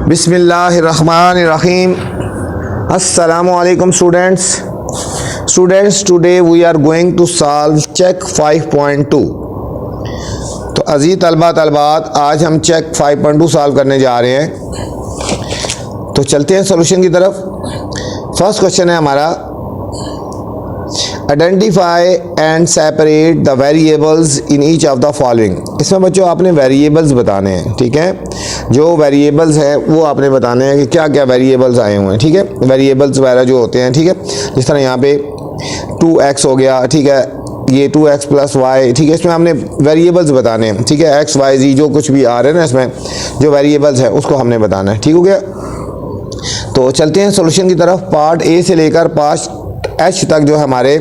बिस्मिल्लाहिर्रहमानिर्रहीम। अस्सलामुअलैकुम students, today we are going to solve check 5.2। तो अजीज़ तलबात आज हम चेक 5.2 सॉल्व करने जा रहे हैं। तो चलते हैं सॉल्यूशन की तरफ। फर्स्ट क्वेश्चन है हमारा, identify and separate the variables in each of the following. इसमें बच्चों आपने वेरिएबल्स बताने हैं, ठीक है। जो वेरिएबल्स हैं वो आपने बताने हैं कि क्या क्या वेरिएबल्स आए हुए हैं, ठीक है। वेरिएबल्स वगैरह जो होते हैं, ठीक है, जिस तरह यहाँ पे 2x हो गया, ठीक है, ये 2x प्लस वाई, ठीक है। इसमें हमने वेरिएबल्स बताने हैं, ठीक है। x y z जो कुछ भी आ रहे हैं ना, इसमें जो वेरिएबल्स है उसको हमने बताना है, ठीक हो गया। तो चलते हैं सॉल्यूशन की तरफ। पार्ट ए से लेकर पार्ट एच तक जो हमारे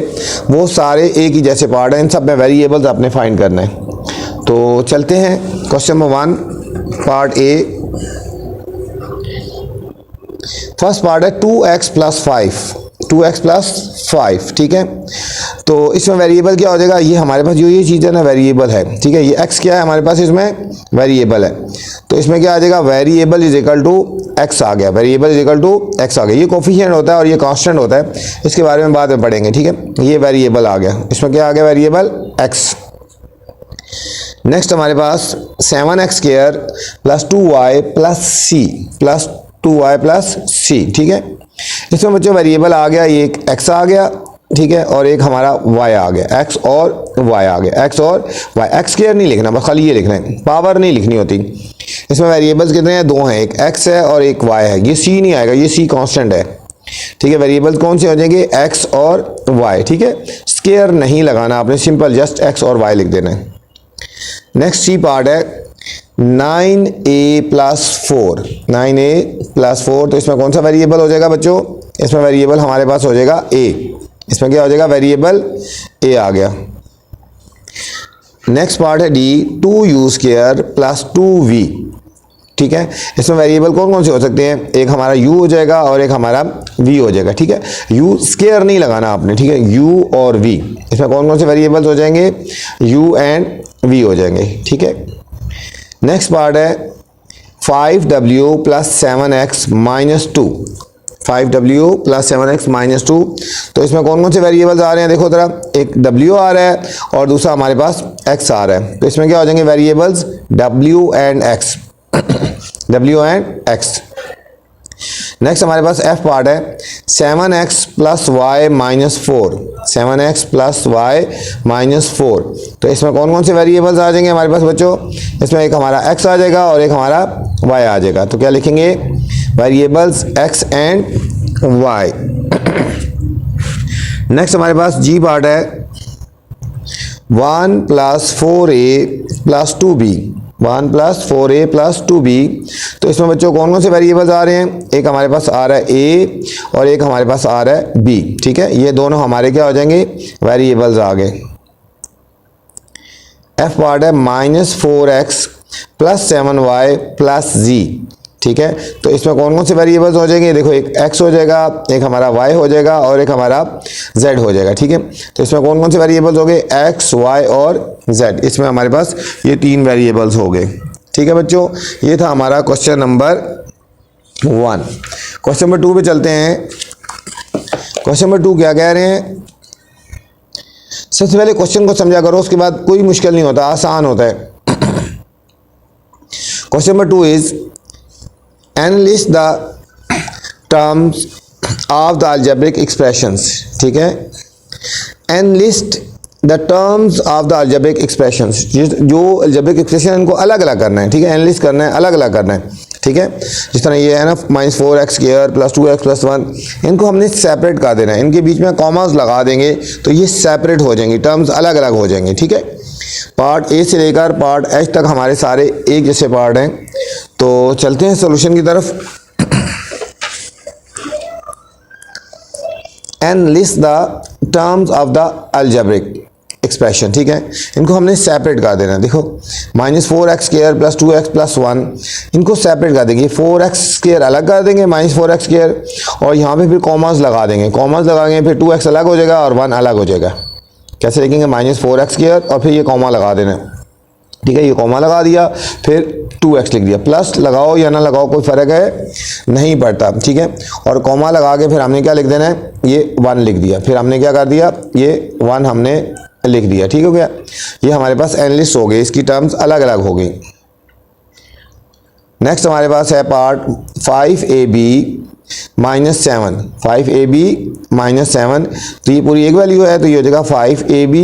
वो सारे एक ही जैसे पार्ट हैं, इन सब में वेरिएबल्स आपने फाइंड करना है। तो चलते हैं question number 1 part A. First part है 2x प्लस 5, ठीक है। तो इसमें वेरिएबल क्या हो जाएगा, ये हमारे पास जो ये चीज़ है ना वेरिएबल है, ठीक है। ये x क्या है हमारे पास, इसमें वेरिएबल है। तो इसमें क्या आ जाएगा, variable is equal to x आ गया, variable is equal to x आ गया। ये कोफिशिएंट होता है और ये कांस्टेंट होता है, इसके बारे में बाद में पढ़ेंगे, ठीक है। ये वेरिएबल आ गया, इसमें क्या आ गया, वेरिएबल x। नेक्स्ट हमारे पास 7x square plus 2y plus c, ठीक है। इसमें बच्चों वेरिएबल आ गया, ये एक x आ गया, ठीक है, और एक हमारा y आ गया, x और y आ गया, x और y। x स्क्वायर नहीं लिखना, बस खाली ये लिखना है, पावर नहीं लिखनी होती। इसमें वेरिएबल्स कितने हैं, दो हैं, एक x है और एक y है। ये c नहीं आएगा, ये c कांस्टेंट है, ठीक है। वेरिएबल्स कौन से हो जाएंगे, x और y, ठीक है। स्क्वायर नहीं लगाना आपने, सिंपल जस्ट x और y लिख देना है। नेक्स्ट सी पार्ट है 9a प्लस 4। तो इसमें कौन सा वेरिएबल हो जाएगा बच्चों, इसमें वेरिएबल हमारे पास हो जाएगा a। इसमें क्या हो जाएगा, वेरिएबल a आ गया। नेक्स्ट पार्ट है D 2u square plus 2v, ठीक है। इसमें वेरिएबल कौन कौन से हो सकते हैं, एक हमारा u हो जाएगा और एक हमारा v हो जाएगा, ठीक है। u स्क्वायर नहीं लगाना आपने, ठीक है, u और v। इसमें कौन कौन से वेरिएबल्स हो जाएंगे, u एंड v हो जाएंगे, ठीक है। नेक्स्ट पार्ट है 5w plus 7x minus 2। 5w plus 7x minus 2। तो इसमें कौन कौन से वेरिएबल्स आ रहे हैं, देखो जरा, एक w आ रहा है और दूसरा हमारे पास x आ रहा है। तो इसमें क्या हो जाएंगे variables, w and x। w and x। Next हमारे पास f पार्ट है 7x plus y minus 4। 7x plus y minus 4। तो इसमें कौन कौन से वेरिएबल्स आ जाएंगे हमारे पास बच्चों, इसमें एक हमारा x आ जाएगा और एक हमारा y आ जाएगा। तो क्या लिखेंगे, variables x and y। Next हमारे पास g पार्ट है 1 plus 4a plus 2b। 1 plus 4a plus 2b। तो इसमें बच्चों कौन कौन से वेरिएबल्स आ रहे हैं, एक हमारे पास आ रहा है a और एक हमारे पास आ रहा है b, ठीक है। ये दोनों हमारे क्या हो जाएंगे, वेरिएबल्स आ गए। f पार्ट है minus 4x plus 7y plus z, ठीक है। तो इसमें कौन कौन से वेरिएबल्स हो जाएंगे, देखो, एक x हो जाएगा, एक हमारा y हो जाएगा और एक हमारा z हो जाएगा, ठीक है। तो इसमें कौन कौन से वेरिएबल्स हो गए, x, y और z। इसमें हमारे पास ये 3 वेरिएबल्स हो गए, ठीक है बच्चों। ये था हमारा क्वेश्चन नंबर 1। क्वेश्चन नंबर 2 पे चलते हैं। क्वेश्चन नंबर 2 क्या कह रहे हैं, सबसे पहले क्वेश्चन को समझा करो, उसके बाद कोई मुश्किल नहीं होता, आसान होता है। Question number 2 is analyst the terms of the algebraic expressions, ठीक है। Analyst the terms of the algebraic expressions, जो अलजेब्रिक एक्सप्रेशन इनको अलग अलग करना है, ठीक है। एनालिस्ट करना है, अलग अलग करना है, ठीक है। जिस तरह ये है ना, minus 4x square plus 2x plus 1, इनको हमने सेपरेट कर देना है, इनके बीच में कॉमास लगा देंगे तो ये सेपरेट हो जाएंगे, टर्म्स अलग अलग हो जाएंगे, ठीक है। पार्ट ए से लेकर पार्ट एच तक हमारे सारे एक जैसे पार्ट हैं। तो चलते हैं सॉल्यूशन की तरफ। Analyst the terms of the algebraic expression, ठीक है। इनको हमने सेपरेट कर देना है, देखो, minus 4x square plus 2x plus 1, इनको सेपरेट कर देंगे। 4x स्क्वायर अलग कर देंगे, माइनस 4x स्क्वायर, और यहाँ पे फिर कॉमास लगा देंगे, कॉमास लगाएंगे, फिर 2x अलग हो जाएगा और 1 अलग हो जाएगा। कैसे लिखेंगे, माइनस 4x स्क्वायर और फिर ये कॉमा लगा देना, ठीक है, ये कॉमा लगा दिया, फिर 2x लिख दिया। प्लस लगाओ या ना लगाओ कोई फ़र्क है नहीं पड़ता, ठीक है। और कॉमा लगा के फिर हमने क्या लिख देना है, ये 1 लिख दिया, फिर हमने क्या कर दिया, ये 1 हमने लिख दिया, ठीक हो गया। ये हमारे पास एन लिस्ट हो गई, इसकी टर्म्स अलग अलग हो गई। नेक्स्ट हमारे पास है पार्ट 5ab -7, 5ab -7, तो ये पूरी एक वैल्यू है, तो ये हो जाएगा 5ab,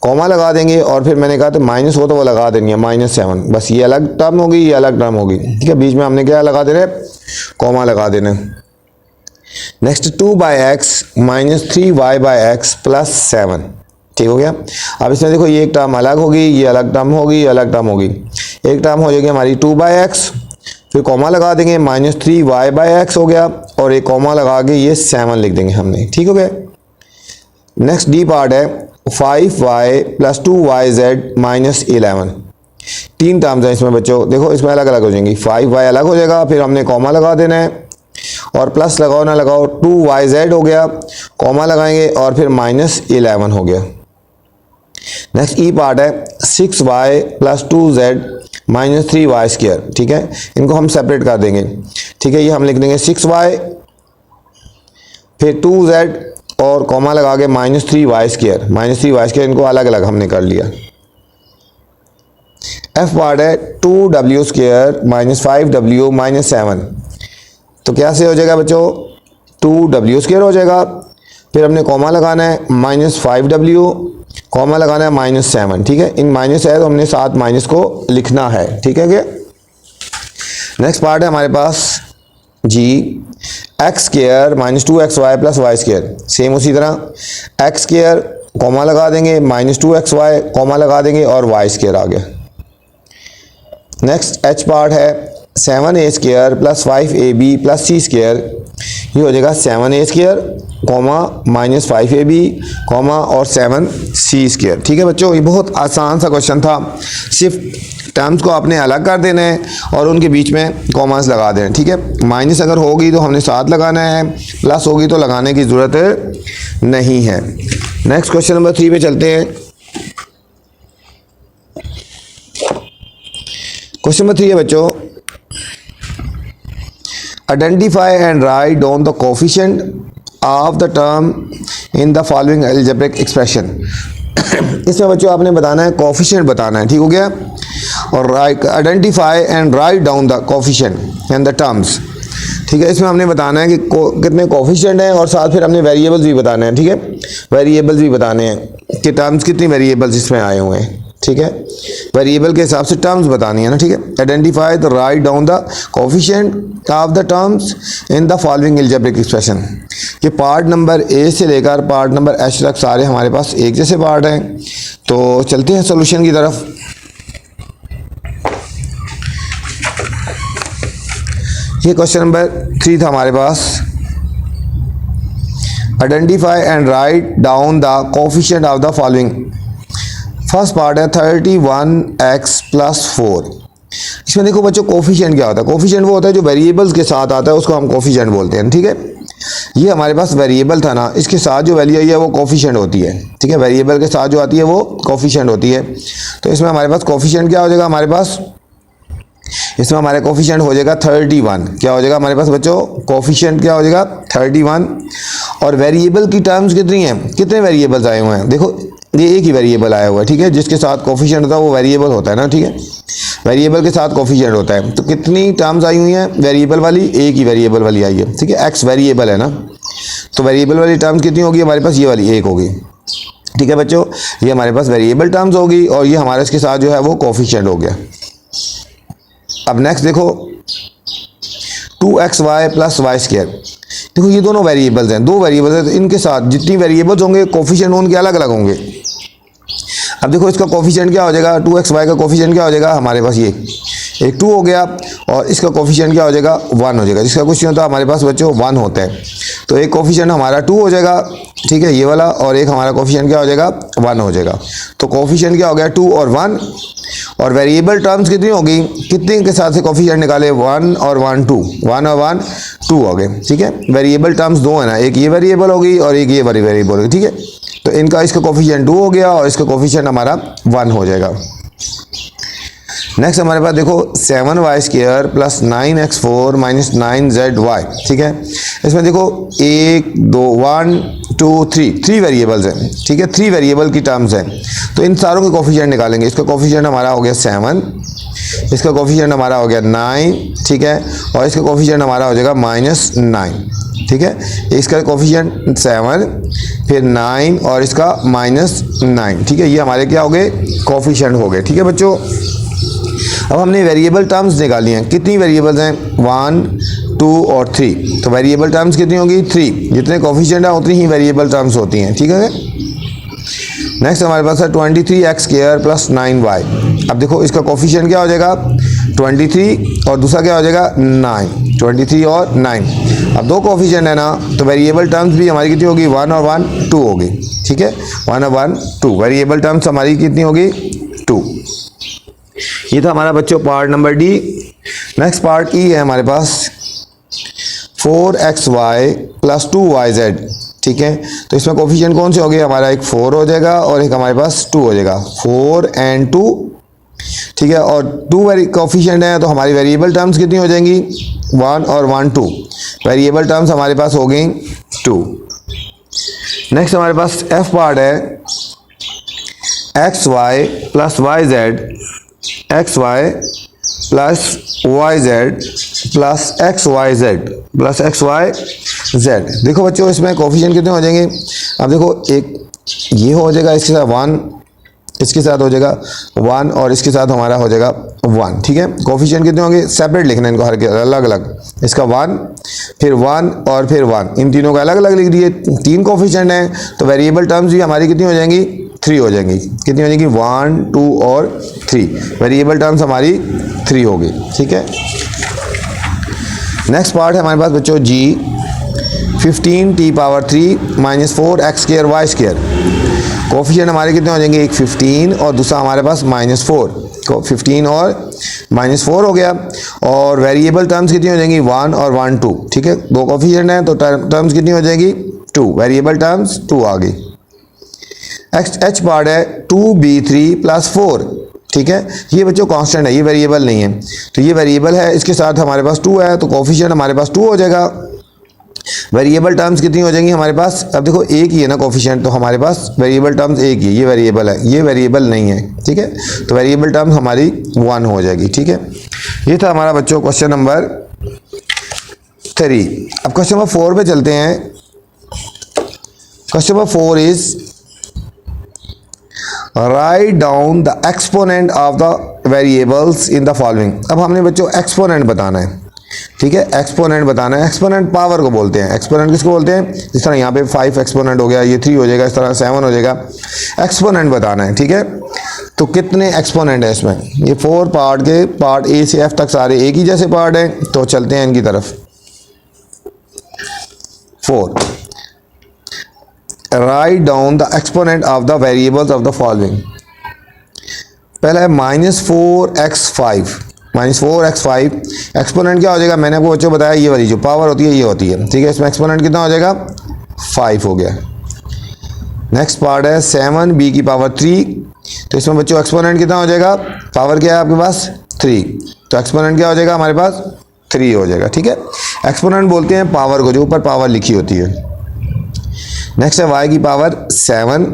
कॉमा लगा देंगे और फिर मैंने कहा तो माइनस हो तो वो लगा देनी है -7, बस ये अलग टर्म होगी, ये अलग टर्म होगी, ठीक है। बीच में हमने क्या लगा देना है, कॉमा लगा देना। नेक्स्ट 2/x -3y/x + 7, ठीक हो गया। अब इसमें देखो ये एक टर्म अलग होगी, ये अलग टर्म होगी, ये अलग टर्म होगी। एक टर्म हो जाएगी हमारी 2/x, फिर कॉमा लगा देंगे, -3y/x हो गया, और एक कॉमा लगा के ये 7 लिख देंगे हमने, ठीक हो गया। नेक्स्ट डी पार्ट है 5y + 2yz - 11, 3 टर्म्स हैं इसमें बच्चों, देखो इसमें अलग अलग हो जाएंगी। 5y अलग हो जाएगा, फिर हमने कॉमा लगा देना है, और प्लस लगाओ ना लगाओ 2yz हो गया, कॉमा लगाएंगे और फिर -11 हो गया। नेक्स्ट ई पार्ट है 6y + 2z - 3y², ठीक है। इनको हम सेपरेट कर देंगे, ठीक है। ये हम लिख देंगे 6y, फिर 2z और कॉमा लगा के -3y², इनको अलग अलग हमने कर लिया। एफ पार्ट है 2w² - 5w - 7, तो क्या से हो जाएगा बच्चों, 2w² हो जाएगा, फिर हमने कॉमा लगाना है -5w, कॉमा लगाना है -7, ठीक है। इन माइनस है तो हमने साथ माइनस को लिखना है, ठीक है क्या। नेक्स्ट पार्ट है हमारे पास जी x² - 2xy + y², सेम उसी तरह x², कॉमा लगा देंगे, -2xy, कॉमा लगा देंगे और y² आ गया। नेक्स्ट h पार्ट है 7a² + 5ab + c², ये हो जाएगा 7a², कॉमा -5ab, कॉमा और 7c², ठीक है बच्चों। ये बहुत आसान सा क्वेश्चन था, सिर्फ टर्म्स को आपने अलग कर देना है और उनके बीच में कॉमास लगा देना है, ठीक है। माइनस अगर होगी तो हमने साथ लगाना है, प्लस होगी तो लगाने की ज़रूरत नहीं है। नेक्स्ट क्वेश्चन नंबर 3 पे चलते हैं। क्वेश्चन नंबर 3 है बच्चों, identify and write down the coefficient of the term in the following algebraic expression. इसमें बच्चों आपने बताना है कोफिशिएंट बताना है, ठीक हो गया। और identify and write down the coefficient and the terms, ठीक है। इसमें हमने बताना है कि कितने कोफिशिएंट हैं और साथ फिर हमने वेरिएबल्स भी बताने हैं, ठीक है। वेरिएबल्स भी बताने हैं कि टर्म्स कितनी वेरिएबल्स इसमें आए हुए हैं, ठीक है। वेरिएबल के हिसाब से टर्म्स बतानी है ना, ठीक है। Identify the right down the coefficient of the terms in the following algebraic expression. ये पार्ट नंबर ए से लेकर पार्ट नंबर एच तक सारे हमारे पास एक जैसे पार्ट हैं। तो चलते हैं सॉल्यूशन की तरफ। ये क्वेश्चन नंबर 3 था हमारे पास, identify and write down the coefficient of the following. First part है 31x + 4। इसमें देखो बच्चों कोफिशिएंट क्या होता है, कोफिशिएंट वो होता है जो वेरिएबल्स के साथ आता है, उसको हम कोफिशिएंट बोलते हैं, ठीक है। ये हमारे पास वेरिएबल था ना, इसके साथ जो वैल्यू आई है वो कोफिशिएंट होती है, ठीक है। वेरिएबल के साथ जो आती है वो कोफिशिएंट होती है। तो इसमें हमारे पास कोफिशिएंट क्या हो जाएगा, हमारे पास इसमें हमारे कोफिशिएंट हो जाएगा 31। क्या हो जाएगा हमारे पास बच्चों, कोफिशिएंट क्या हो जाएगा 31। और वेरिएबल की टर्म्स कितनी हैं, कितने वेरिएबल्स आए हुए हैं, देखो ये एक ही वेरिएबल आया हुआ है, ठीक है। जिसके साथ कोफिशिएंट होता है वो वेरिएबल होता है ना, ठीक है। वेरिएबल के साथ कोफिशिएंट होता है। तो कितनी टर्म्स आई हुई हैं वेरिएबल वाली, एक ही वेरिएबल वाली आई है, ठीक है। एक्स वेरिएबल है ना, तो वेरिएबल वाली टर्म्स कितनी होगी हमारे पास, ये वाली एक होगी, ठीक है बच्चों। ये हमारे पास वेरिएबल टर्म्स होगी और ये हमारे इसके साथ जो है वो कोफिशिएंट हो गया। अब नेक्स्ट देखो 2xy + y²। देखो ये दोनों वेरिएबल्स हैं, दो वेरिएबल्स हैं, तो इनके साथ जितनी वेरिएबल्स होंगे कोफिशिएंट उनके अलग अलग होंगे। अब देखो इसका कोफिशिएंट क्या हो जाएगा, 2xy का कोफिशिएंट क्या हो जाएगा हमारे पास, ये एक 2 हो गया, और इसका कोफिशिएंट क्या हो जाएगा 1 हो जाएगा। जिसका क्वेश्चन होता है हमारे पास बच्चों 1 होता है, तो एक कोफिशिएंट हमारा 2 हो जाएगा, ठीक है, ये वाला, और एक हमारा कोफिशिएंट क्या हो जाएगा 1 हो जाएगा। तो कोफिशिएंट क्या हो गया 2 और 1। और वेरिएबल टर्म्स कितनी होगी, कितने के साथ से कोफिशिएंट निकाले, 1 और 1 2, 1 और 1 2 हो गए, ठीक है। वेरिएबल टर्म्स दो है ना, एक ये वेरिएबल होगी और एक ये वाली वेरिएबल होगी, ठीक है। तो इनका इसका कोफिशिएंट 2 हो गया और इसका कोफिशिएंट हमारा 1 हो जाएगा। नेक्स्ट हमारे पास देखो 7y² plus 9x4 minus 9zy, ठीक है। इसमें देखो 1 2 1 2 3 वेरिएबल्स हैं, ठीक है, 3 वेरिएबल की टर्म्स हैं। तो इन सारों के कोफिशिएंट निकालेंगे। इसका कोफिशिएंट हमारा हो गया 7, इसका कोफिशिएंट हमारा हो गया 9, ठीक है, और इसका कोफिशिएंट हमारा हो जाएगा -9, ठीक है। इसका कोफिशिएंट 7 फिर 9 और इसका -9, ठीक है। ये हमारे क्या हो गए, कोफिशिएंट हो गए, ठीक है बच्चों। अब हमने वेरिएबल टर्म्स निकाली हैं। कितनी वेरिएबल्स हैं, 1 2 और 3। तो वेरिएबल टर्म्स कितनी होगी, 3। जितने कोफिशिएंट हैं उतनी ही वेरिएबल टर्म्स होती हैं, ठीक है। नेक्स्ट हमारे पास है 23x² प्लस 9y। अब देखो इसका कोफिशिएंट क्या हो जाएगा, 23 और दूसरा क्या हो जाएगा 9, 23 और 9। अब दो कोफिशिएंट है ना, तो वेरिएबल टर्म्स भी हमारी कितनी होगी, 1 और 1 2 होगी, ठीक है। 1 और 1 2 वेरिएबल टर्म्स हमारी कितनी होगी, 2। ये था हमारा बच्चों part number D. Next part E है हमारे पास 4xy प्लस 2yz, ठीक है। तो इसमें कोफिशिएंट कौन से हो गए, हमारा एक 4 हो जाएगा और एक हमारे पास 2 हो जाएगा, 4 और 2, ठीक है। और 2 कोफिशिएंट है तो हमारी वेरिएबल टर्म्स कितनी हो जाएंगी, 1 और 1 2 वेरिएबल टर्म्स हमारे पास हो गई 2। नेक्स्ट हमारे पास एफ पार्ट है xy plus yz, xy plus yz plus xyz plus xyz। देखो बच्चों इसमें कोफिशिएंट कितने हो जाएंगे। अब देखो एक ये हो जाएगा, इसके साथ 1, इसके साथ हो जाएगा 1 और इसके साथ हमारा हो जाएगा 1, ठीक है। कोफिशिएंट कितने होंगे, सेपरेट लिखना है इनको, हर के अलग अलग। इसका 1 फिर 1 और फिर 1, इन तीनों का अलग अलग लिख दिए। 3 कोफिशिएंट हैं तो वेरिएबल टर्म्स भी हमारी कितनी हो जाएंगी, 3 हो जाएंगी। कितनी हो जाएगी, 1 2 और 3 वेरिएबल टर्म्स हमारी 3 होगी, ठीक है। नेक्स्ट पार्ट है हमारे पास बच्चों जी 15t³ माइनस 4x² कोफिशिएंट हमारे कितने हो जाएंगे, एक 15 और दूसरा हमारे पास -4, तो 15 और -4 हो गया। और वेरिएबल टर्म्स कितनी हो जाएंगी, 1 और 1 2, ठीक है। दो कोफिशिएंट हैं तो टर्म्स कितनी हो जाएगी, 2, वेरिएबल टर्म्स 2 आ गई। एच पार्ट है 2b³ प्लस 4, ठीक है। ये बच्चों कांस्टेंट है, ये वेरिएबल नहीं है, तो ये वेरिएबल है, इसके साथ हमारे पास 2 है तो कोफिशिएंट हमारे पास 2 हो जाएगा। वेरिएबल टर्म्स कितनी हो जाएंगी हमारे पास, अब देखो एक ही है ना कोफिशिएंट, तो हमारे पास वेरिएबल टर्म्स एक ही, ये वेरिएबल है, ये वेरिएबल नहीं है, ठीक है। तो वेरिएबल टर्म्स हमारी 1 हो जाएगी, ठीक है। ये था हमारा बच्चों क्वेश्चन नंबर 3। अब क्वेश्चन नंबर 4 पे चलते हैं। Question number 4 is right down the exponent of the variables in the following. अब हमने बच्चों एक्सपोनेंट बताना है, ठीक है। एक्सपोनेंट बताना है, एक्सपोनेंट पावर को बोलते हैं। एक्सपोनेंट किसको बोलते हैं, जिस तरह यहाँ पे 5 एक्सपोनेंट हो गया, ये 3 हो जाएगा, इस तरह 7 हो जाएगा। एक्सपोनेंट बताना है, ठीक है। तो कितने एक्सपोनेंट है इसमें, ये 4 पार्ट के, पार्ट ए से एफ तक सारे एक ही जैसे पार्ट हैं, तो चलते हैं इनकी तरफ। 4 right down the exponent of the variables of the following. पहला है -4x5, -4x5 एक्सपोनेंट क्या हो जाएगा, मैंने आपको बच्चों बताया ये वाली जो पावर होती है ये होती है, ठीक है। इसमें एक्सपोनेंट कितना हो जाएगा, 5 हो गया। नेक्स्ट पार्ट है 7b³3, तो इसमें बच्चों एक्सपोनेंट कितना हो जाएगा, पावर क्या है आपके पास 3, तो एक्सपोनेंट क्या हो जाएगा हमारे पास 3 हो जाएगा, ठीक है। एक्सपोनेंट बोलते हैं पावर को, जो ऊपर पावर लिखी होती है। नेक्स्ट है y⁻7,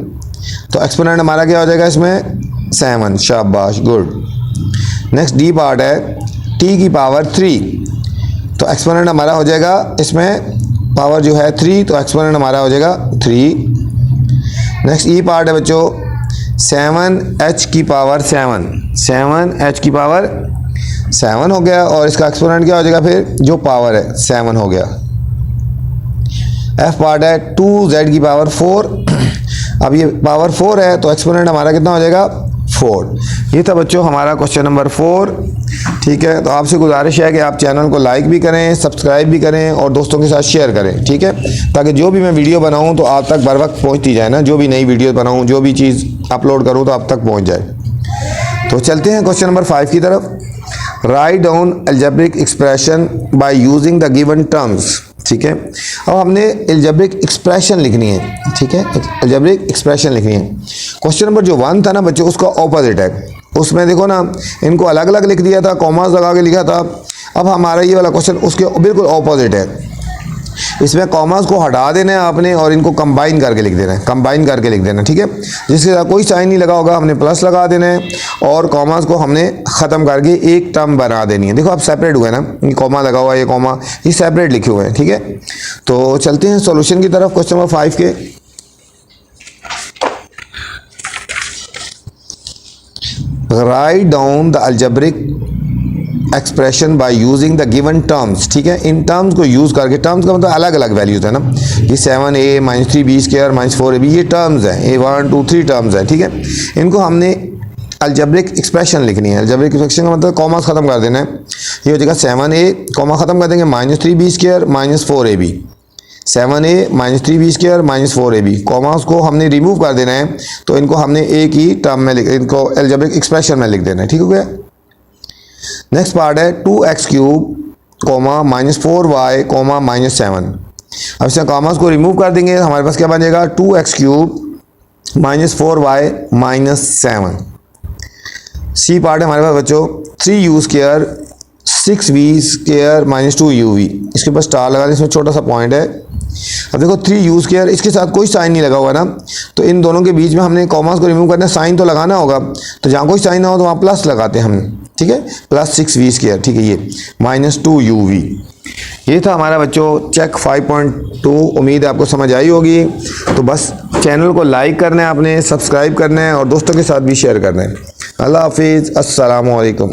तो एक्सपोनेंट हमारा क्या हो जाएगा इसमें 7, शाबाश, गुड। नेक्स्ट डी पार्ट है t⁻3, तो एक्सपोनेंट हमारा हो जाएगा इसमें पावर जो है 3, तो एक्सपोनेंट हमारा हो जाएगा 3। नेक्स्ट ई पार्ट है बच्चों 7h⁻7, 7h⁻7 हो गया, और इसका एक्सपोनेंट क्या हो जाएगा फिर, जो पावर है 7 हो गया। एफ पार्ट है 2z⁻4, अब ये पावर 4 है तो एक्सपोनेंट हमारा कितना हो जाएगा 4। ये था बच्चों हमारा क्वेश्चन नंबर 4, ठीक है। तो आपसे गुजारिश है कि आप चैनल को लाइक भी करें, सब्सक्राइब भी करें और दोस्तों के साथ शेयर करें, ठीक है, ताकि जो भी मैं वीडियो बनाऊं तो आप तक बर वक्त पहुँचती जाए ना, जो भी नई वीडियो बनाऊँ, जो भी चीज़ अपलोड करूँ तो आप तक पहुँच जाए। तो चलते हैं क्वेश्चन नंबर 5 की तरफ। Write down algebraic expression by using the given terms ठीक है। अब हमने अलजेब्रिक एक्सप्रेशन लिखनी है, ठीक है, अलजेब्रिक एक्सप्रेशन लिखनी है। क्वेश्चन नंबर जो 1 था ना बच्चों, उसका ऑपोजिट है। उसमें देखो ना, इनको अलग अलग लिख दिया था, कॉमास लगा के लिखा था। अब हमारा ये वाला क्वेश्चन उसके बिल्कुल ऑपोजिट है। इसमें कॉमास को हटा देना है आपने और इनको कंबाइन करके लिख देना है, कंबाइन करके लिख देना है, ठीक है। जिसके साथ कोई साइन नहीं लगा होगा हमने प्लस लगा देना है और कॉमास को हमने ख़त्म करके एक टर्म बना देनी है। देखो अब सेपरेट हुआ है ना, ये कॉमा लगा हुआ है, ये कॉमा, ये सेपरेट लिखे हुए हैं, ठीक है। तो चलते हैं सॉल्यूशन की तरफ क्वेश्चन नंबर 5 के। Right down the algebraic expression by using the given terms, ठीक है। इन टर्म्स को यूज़ करके, टर्म्स का मतलब अलग अलग वैल्यूज है ना, ये 7a - 3b स्क्वायर - 4ab, ये टर्म्स हैं, ये 1 2 3 टर्म्स हैं, ठीक है। इनको हमने अलजेब्रिक एक्सप्रेशन लिखनी है। अलजेब्रिक एक्सप्रेशन का मतलब कॉमास ख़त्म कर देना है। ये हो जाएगा 7a, कॉमा ख़त्म कर देंगे, -3b square - 4ab, 7a - 3b square - 4ab, commas को हमने रिमूव कर देना है। तो इनको हमने एक ही टर्म में इनको अलजेब्रिक एक्सप्रेशन में लिख देना है, ठीक हो गया। नेक्स्ट पार्ट है 2x क्यूब, -4y, -7। अब इसमें कॉमास को रिमूव कर देंगे, हमारे पास क्या बन जाएगा 2x cube -4y - 7। C part है हमारे पास बच्चों 3u square 6v square -2uv। इसके ऊपर स्टार लगा दें, इसमें छोटा सा पॉइंट है। अब देखो 3u स्क्वायर, इसके साथ कोई साइन नहीं लगा हुआ ना, तो इन दोनों के बीच में हमने कॉमास को रिमूव करना है, साइन तो लगाना होगा। तो जहाँ कोई साइन ना हो तो वहाँ प्लस लगाते हैं हमने, ठीक है, +6v स्क्वायर, ठीक है, ये -2uv। ये था हमारा बच्चों चेक 5.2। उम्मीद है आपको समझ आई होगी। तो बस चैनल को लाइक करना है आपने, सब्सक्राइब करना है और दोस्तों के साथ भी शेयर करना है। अल्लाह हाफिज़, अस्सलामु अलैकुम।